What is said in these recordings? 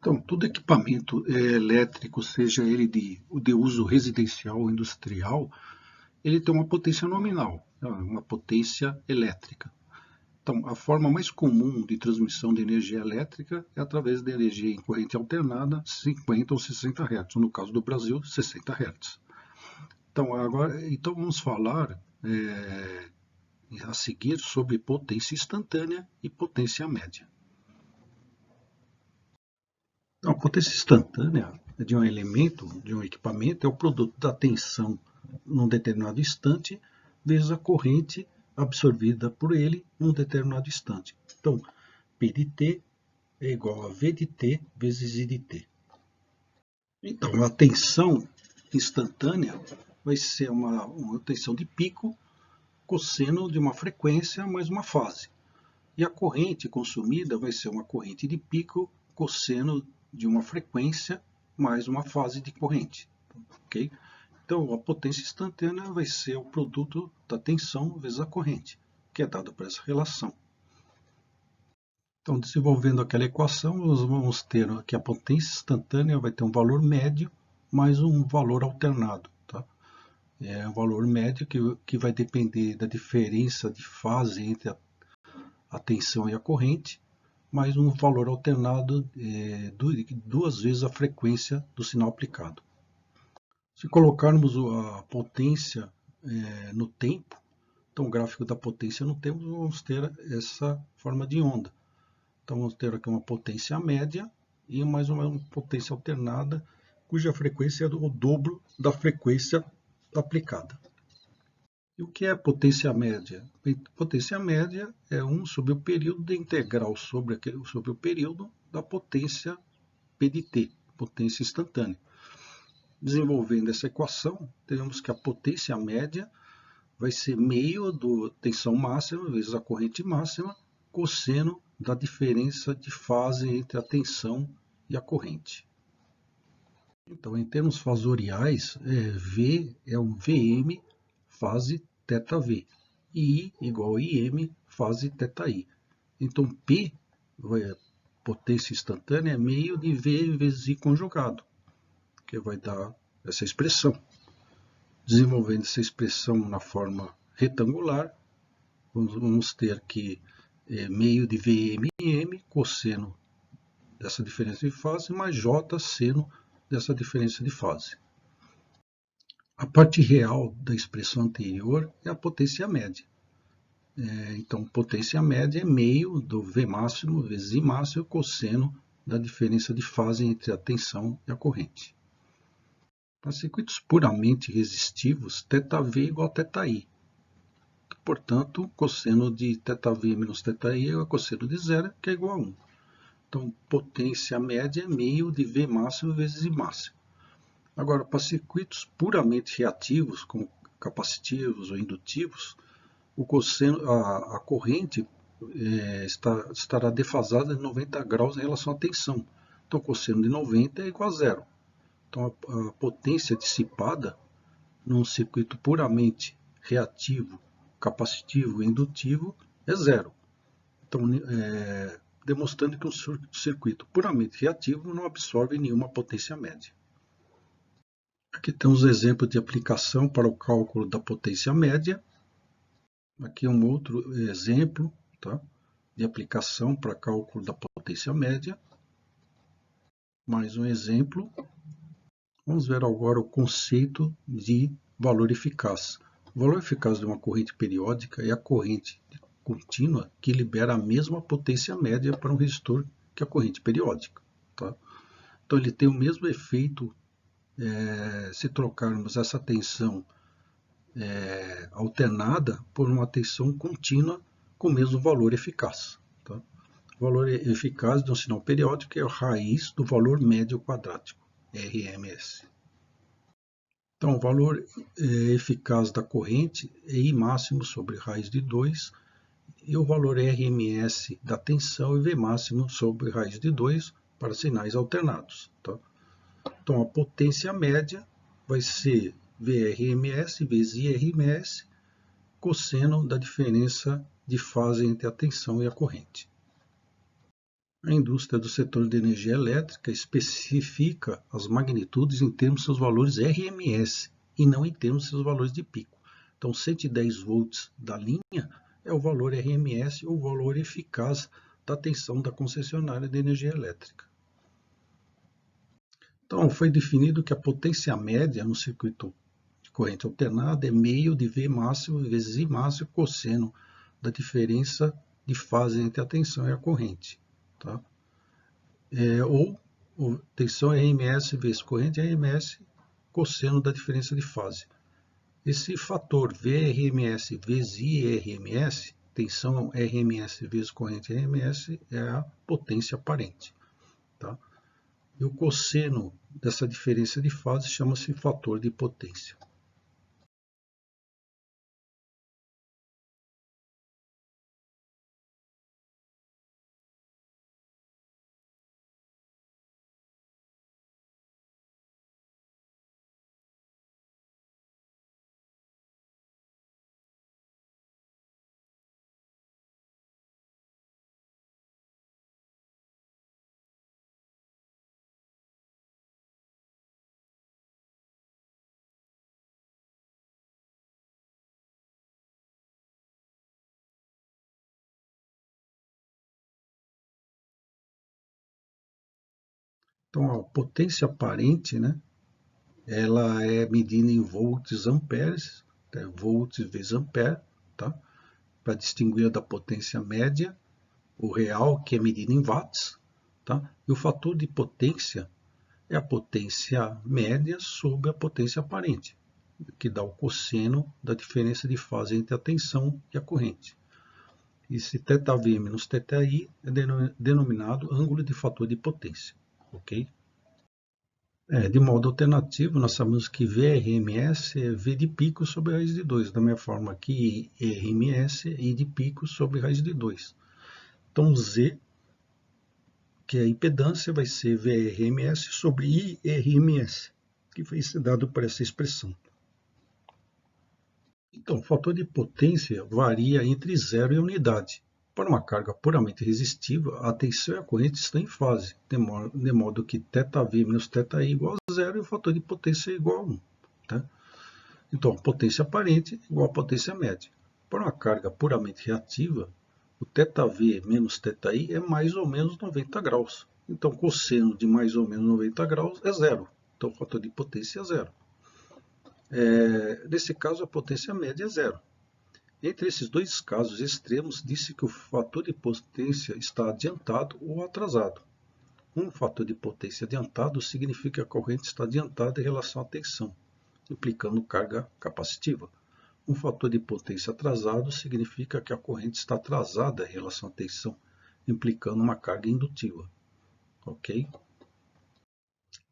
Então, todo equipamento elétrico, seja ele de uso residencial ou industrial, ele tem uma potência nominal, uma potência elétrica. Então, a forma mais comum de transmissão de energia elétrica é através da energia em corrente alternada, 50 ou 60 Hz, no caso do Brasil, 60 Hz. Então vamos falar a seguir sobre potência instantânea e potência média. Então, a potência instantânea de um elemento, de um equipamento, é o produto da tensão num determinado instante, vezes a corrente absorvida por ele num determinado instante. Então, P de T é igual a V de T vezes I de T. Então, a tensão instantânea vai ser uma tensão de pico cosseno de uma frequência mais uma fase. E a corrente consumida vai ser uma corrente de pico cosseno de uma frequência mais uma fase de corrente. Okay? Então, a potência instantânea vai ser o produto da tensão vezes a corrente, que é dado por essa relação. Então, desenvolvendo aquela equação, nós vamos ter que a potência instantânea vai ter um valor médio mais um valor alternado. Tá? É um valor médio que vai depender da diferença de fase entre a tensão e a corrente, mais um valor alternado duas vezes a frequência do sinal aplicado. Se colocarmos a potência no tempo, então o gráfico da potência no tempo, vamos ter essa forma de onda. Então vamos ter aqui uma potência média e mais uma potência alternada, cuja frequência é o dobro da frequência aplicada. E o que é potência média? Potência média é 1 sobre o período de integral sobre o período da potência P de T, potência instantânea. Desenvolvendo essa equação, teremos que a potência média vai ser meio do tensão máxima vezes a corrente máxima, cosseno da diferença de fase entre a tensão e a corrente. Então, em termos fasoriais, V é um Vm fase θV, e I igual a Im fase θI. Então, P, potência instantânea, é meio de V vezes I conjugado, que vai dar essa expressão. Desenvolvendo essa expressão na forma retangular, vamos ter que meio de Vm cosseno dessa diferença de fase, mais J seno dessa diferença de fase. A parte real da expressão anterior é a potência média. Então, potência média é meio do V máximo vezes I máximo cosseno da diferença de fase entre a tensão e a corrente. Para circuitos puramente resistivos, ΔV é igual a ΔI. Portanto, cosseno de ΔV menos ΔI é o cosseno de zero, que é igual a 1. Então, potência média é meio de V máximo vezes I máximo. Agora, para circuitos puramente reativos, como capacitivos ou indutivos, a corrente estará defasada de 90 graus em relação à tensão. Então, o cosseno de 90 é igual a zero. Então, a potência dissipada num circuito puramente reativo, capacitivo e indutivo é zero. Então, demonstrando que um circuito puramente reativo não absorve nenhuma potência média. Aqui temos exemplo de aplicação para o cálculo da potência média. Aqui um outro exemplo, tá, de aplicação para cálculo da potência média. Mais um exemplo. Vamos ver agora o conceito de valor eficaz. O valor eficaz de uma corrente periódica é a corrente contínua que libera a mesma potência média para um resistor que a corrente periódica. Tá? Então ele tem o mesmo efeito se trocarmos essa tensão alternada por uma tensão contínua com o mesmo valor eficaz. Tá? O valor eficaz de um sinal periódico é a raiz do valor médio quadrático, RMS. Então, o valor eficaz da corrente é I máximo sobre raiz de 2, e o valor RMS da tensão é V máximo sobre raiz de 2 para sinais alternados. Tá? Então, a potência média vai ser VRMS vezes IRMS, cosseno da diferença de fase entre a tensão e a corrente. A indústria do setor de energia elétrica especifica as magnitudes em termos de seus valores RMS e não em termos de seus valores de pico. Então, 110 volts da linha é o valor RMS, ou valor eficaz da tensão da concessionária de energia elétrica. Então, foi definido que a potência média no circuito de corrente alternada é meio de V máximo vezes I máximo cosseno da diferença de fase entre a tensão e a corrente. Tá? Ou tensão RMS vezes corrente RMS cosseno da diferença de fase. Esse fator VRMS vezes IRMS, tensão RMS vezes corrente RMS, é a potência aparente. Tá? E o cosseno dessa diferença de fase chama-se fator de potência. Então, a potência aparente, né, ela é medida em volts amperes, volts vezes ampere, tá? Para distinguir da potência média, o real, que é medido em watts, tá? E o fator de potência é a potência média sobre a potência aparente, que dá o cosseno da diferença de fase entre a tensão e a corrente. Esse ΔV menos ΔI é denominado ângulo de fator de potência, ok? De modo alternativo, nós sabemos que VRMS é V de pico sobre raiz de 2, da mesma forma que IRMS é I de pico sobre raiz de 2. Então, Z, que é a impedância, vai ser VRMS sobre IRMS, que vai ser dado por essa expressão. Então, o fator de potência varia entre 0 e a unidade. Para uma carga puramente resistiva, a tensão e a corrente estão em fase, de modo que ΔV menos ΔI igual a 0 e o fator de potência é igual a 1. Tá? Então, a potência aparente é igual à potência média. Para uma carga puramente reativa, o ΔV menos ΔI é mais ou menos 90 graus. Então, cosseno de mais ou menos 90 graus é zero. Então, o fator de potência é zero. Nesse caso, a potência média é zero. Entre esses dois casos extremos, disse que o fator de potência está adiantado ou atrasado. Um fator de potência adiantado significa que a corrente está adiantada em relação à tensão, implicando carga capacitiva. Um fator de potência atrasado significa que a corrente está atrasada em relação à tensão, implicando uma carga indutiva. Ok?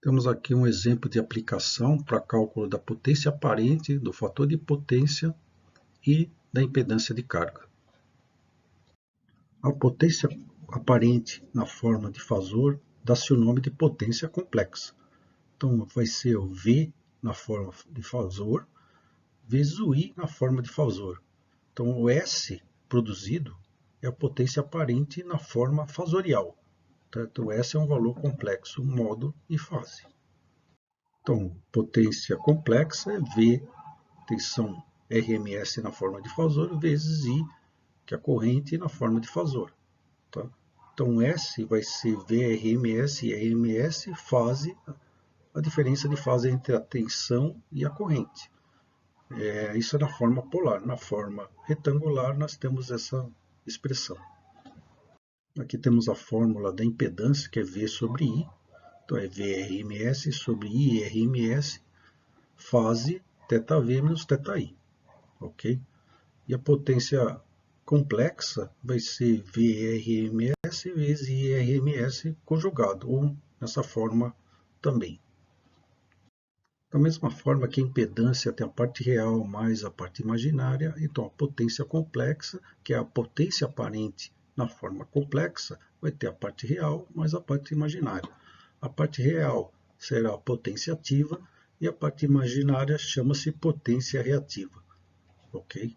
Temos aqui um exemplo de aplicação para cálculo da potência aparente, do fator de potência e da impedância de carga. A potência aparente na forma de fasor dá-se o nome de potência complexa. Então, vai ser o V na forma de fasor vezes o I na forma de fasor. Então, o S produzido é a potência aparente na forma fasorial. Então, S é um valor complexo, modo e fase. Então, potência complexa é V, tensão RMS na forma de fasor, vezes I, que é a corrente, na forma de fasor. Tá? Então, S vai ser VRMS e RMS, fase, a diferença de fase entre a tensão e a corrente. Isso é na forma polar. Na forma retangular, nós temos essa expressão. Aqui temos a fórmula da impedância, que é V sobre I. Então, é VRMS sobre IRMS, fase ΔV menos ΔI. Ok? E a potência complexa vai ser VRMS vezes IRMS conjugado, ou nessa forma também. Da mesma forma que a impedância tem a parte real mais a parte imaginária, então a potência complexa, que é a potência aparente na forma complexa, vai ter a parte real mais a parte imaginária. A parte real será a potência ativa e a parte imaginária chama-se potência reativa. Ok?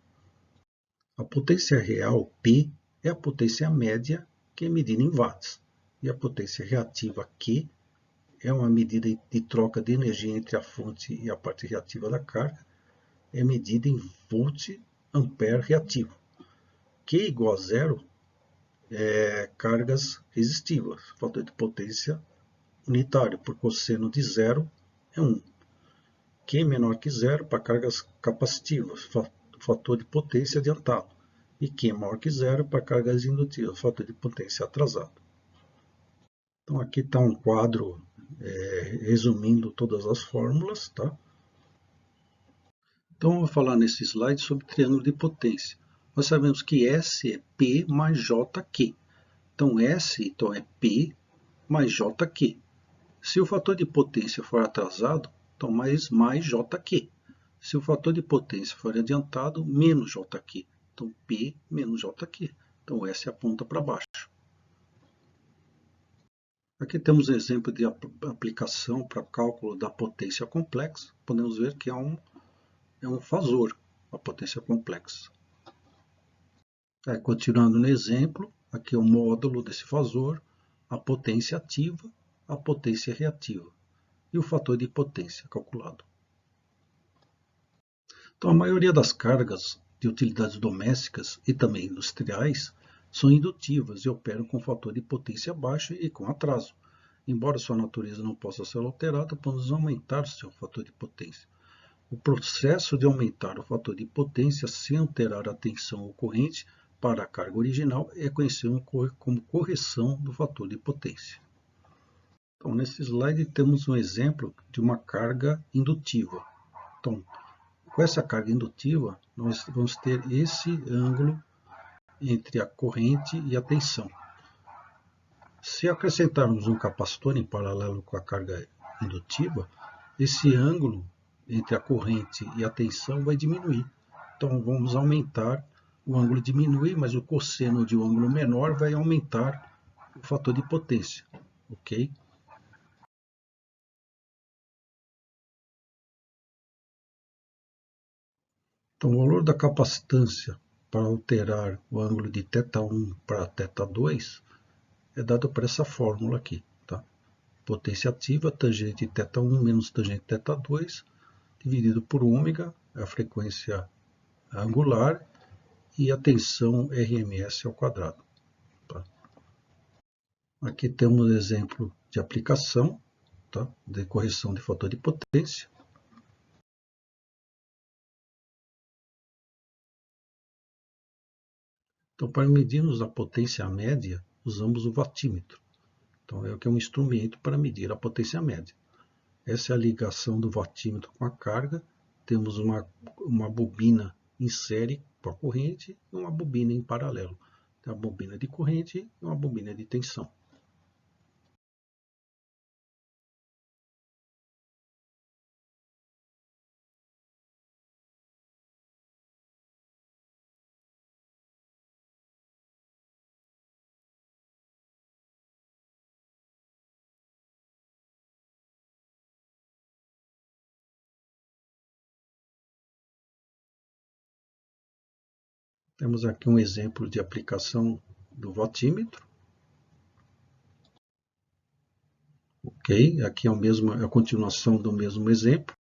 A potência real, P, é a potência média, que é medida em watts. E a potência reativa Q é uma medida de troca de energia entre a fonte e a parte reativa da carga, é medida em volt-ampere reativo. Q igual a zero é cargas resistivas, fator de potência unitário, por cosseno de zero é 1. Q menor que zero para cargas capacitivas, fator de potência adiantado. E Q maior que zero para cargas indutivas, fator de potência atrasado. Então aqui está um quadro resumindo todas as fórmulas, tá? Então, eu vou falar nesse slide sobre triângulo de potência. Nós sabemos que S é P mais JQ. Então, S então, é P mais JQ. Se o fator de potência for atrasado, então mais JQ. Se o fator de potência for adiantado, menos JQ. Então, P menos JQ. Então, S aponta para baixo. Aqui temos um exemplo de aplicação para cálculo da potência complexa. Podemos ver que é um fasor, a potência complexa. Continuando no exemplo, aqui é o módulo desse fasor, a potência ativa, a potência reativa e o fator de potência calculado. Então, a maioria das cargas de utilidades domésticas e também industriais são indutivas e operam com fator de potência baixo e com atraso. Embora sua natureza não possa ser alterada, podemos aumentar seu fator de potência. O processo de aumentar o fator de potência sem alterar a tensão ocorrente para a carga original é conhecido como correção do fator de potência. Então, nesse slide temos um exemplo de uma carga indutiva. Então, com essa carga indutiva, nós vamos ter esse ângulo entre a corrente e a tensão. Se acrescentarmos um capacitor em paralelo com a carga indutiva, esse ângulo entre a corrente e a tensão vai diminuir. Então, vamos aumentar, o ângulo diminui, mas o cosseno de um ângulo menor vai aumentar o fator de potência. Ok? Então, o valor da capacitância para alterar o ângulo de θ1 para θ2 é dado por essa fórmula aqui. Tá? Potência ativa, tangente θ1 menos tangente θ2, dividido por ômega, a frequência angular, e a tensão RMS ao quadrado. Tá? Aqui temos um exemplo de aplicação, tá? De correção de fator de potência. Então, para medirmos a potência média, usamos o watímetro. Então, é um instrumento para medir a potência média. Essa é a ligação do watímetro com a carga. Temos uma bobina em série com a corrente e uma bobina em paralelo. Tem a bobina de corrente e uma bobina de tensão. Temos aqui um exemplo de aplicação do watímetro. Ok, aqui é a continuação do mesmo exemplo.